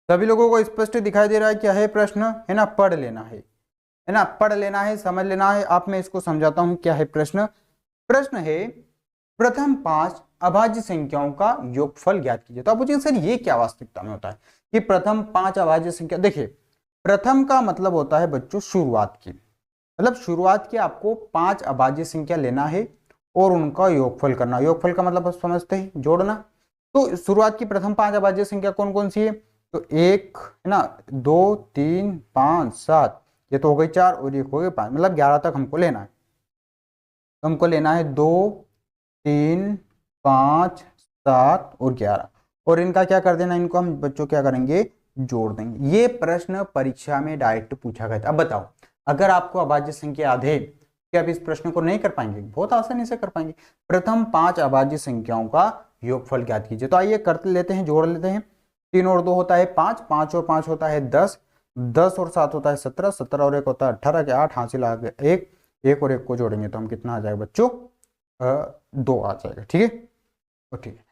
सभी लोगों को स्पष्ट दिखाई दे रहा है क्या है प्रश्न, है ना, पढ़ लेना है ना, पढ़ लेना है, समझ लेना है। आप मैं इसको समझाता हूं क्या है प्रश्न। प्रश्न है, प्रथम 5 अभाज्य संख्याओं का योगफल ज्ञात कीजिए। तो आप पूछेंगे सर ये क्या वास्तविकता में होता है कि प्रथम 5 अभाज्य संख्या, देखिए प्रथम का मतलब होता है बच्चों शुरुआत की, मतलब शुरुआत की आपको 5 अभाज्य संख्या लेना है और उनका योगफल करना। योगफल का मतलब आप समझते हैं, जोड़ना। तो शुरुआत की प्रथम 5 अभाज्य संख्या कौन कौन सी है, तो 1 है ना, 2 3 5 7, ये तो हो गई 4 और एक हो गई 5, मतलब 11 तक हमको लेना है। तो हमको लेना है 2 3 5 7 और 11, और इनका क्या कर देना, इनको हम बच्चों क्या करेंगे, जोड़ देंगे। ये प्रश्न परीक्षा में डायरेक्ट पूछा गया था। अब बताओ, अगर आपको अभाज्य संख्या याद है, क्या आप इस प्रश्न को नहीं कर पाएंगे? बहुत आसानी से कर पाएंगे। प्रथम 5 अभाज्य संख्याओं का योगफल ज्ञात कीजिए। तो आइए कर लेते हैं, जोड़ लेते हैं। 3 और 2 होता है 5, 5 और 5 होता है 10, 10 और 7 होता है 17, 17 और 1 होता है 18 के 8 हासिल आ गए 1, 1 और 1 को जोड़ेंगे तो हम कितना आ जाएगा बच्चों, 2 आ जाएगा, ठीक है। तो ठीक है,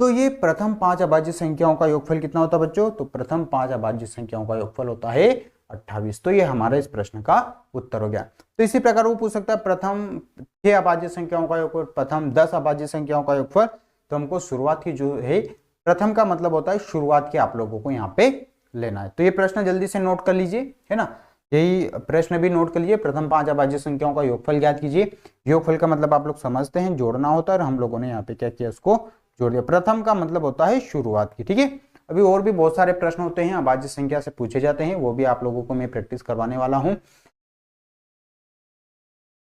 तो ये प्रथम 5 अभाज्य संख्याओं का योगफल कितना होता है बच्चों, तो प्रथम 5 अभाज्य संख्याओं का योगफल होता है 28। तो ये हमारा इस प्रश्न का उत्तर हो गया। तो इसी प्रकार वो पूछ सकता है प्रथम 6 अभाज्य संख्याओं का योगफल, प्रथम 10 अभाज्य संख्याओं का योगफल। तो हमको शुरुआत की जो है, प्रथम का मतलब होता है शुरुआत की, आप लोगों को यहाँ पे लेना है। तो ये प्रश्न जल्दी से नोट कर लीजिए, है ना, यही प्रश्न भी नोट कर लीजिए। प्रथम 5 अभाज्य संख्याओं का योगफल ज्ञात कीजिए। योगफल का मतलब आप लोग समझते हैं, जोड़ना होता है, और हम लोगों ने यहाँ पे क्या किया, उसको जोड़ दिया। प्रथम का मतलब होता है शुरुआत की, ठीक है। अभी और भी बहुत सारे प्रश्न होते हैं अभाज्य संख्या से पूछे जाते हैं, वो भी आप लोगों को मैं प्रैक्टिस करवाने वाला हूँ।